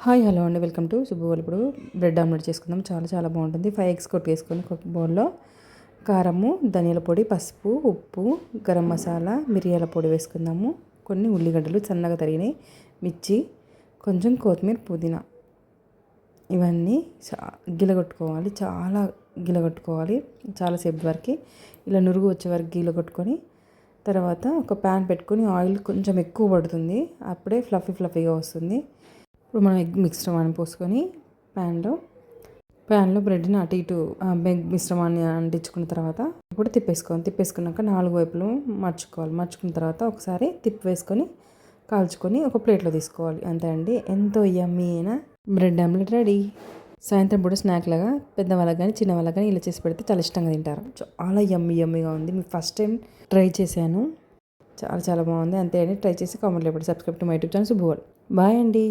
Hi hello అండి, welcome to శుభవాళ్ళు. ఇప్పుడు bread omelette చేసుకుందాం. చాలా చాలా బాగుంటుంది. 5 ఎగ్స్ కొట్టేసుకొని ఒక బౌల్లో కారము, ధనియాల పొడి, పసుపు, ఉప్పు, గరం మసాలా, మిరియాల పొడి వేసుకుందాము. కొన్ని ఉల్లిగడ్డలు సన్నగా తరిగినాయి, మిర్చి, కొంచెం కొత్తిమీర, పుదీనా, ఇవన్నీ గిలగొట్టుకోవాలి. చాలా గిలగొట్టుకోవాలి, చాలాసేపు వరకు ఇలా నురుగు వచ్చే వరకు గిలగొట్టుకొని తర్వాత ఒక ప్యాన్ పెట్టుకొని ఆయిల్ కొంచెం ఎక్కువ పడుతుంది, అప్పుడే ఫ్లఫీగా వస్తుంది. ఇప్పుడు మనం ఎగ్ మిశ్రమాన్ని పోసుకొని ప్యాన్లో బ్రెడ్ని అటు ఇటు ఎగ్ మిశ్రమాన్ని అంటించుకున్న తర్వాత ఇప్పుడు తిప్పేసుకున్నాక 4 వైపులు మర్చుకున్న తర్వాత ఒకసారి వేసుకొని కాల్చుకొని ఒక ప్లేట్లో తీసుకోవాలి. అంతే అండి, ఎంతో యమ్మీ అయిన బ్రెడ్ ఆమ్లెట్ రెడీ. సాయంత్రం పూట స్నాక్ లాగా పెద్దవాళ్ళకి కానీ చిన్నవాళ్ళకి కానీ ఇలా చేసి పెడితే చాలా ఇష్టంగా తింటారు. చాలా యమ్మీగా ఉంది. మీకు ఫస్ట్ టైం ట్రై చేశాను, చాలా చాలా బాగుంది. అంతే అండి, ట్రై చేసి కామెంట్లో పెట్టి subscribe to my YouTube channel శుభవాళ్ళు. బాయ్ అండి.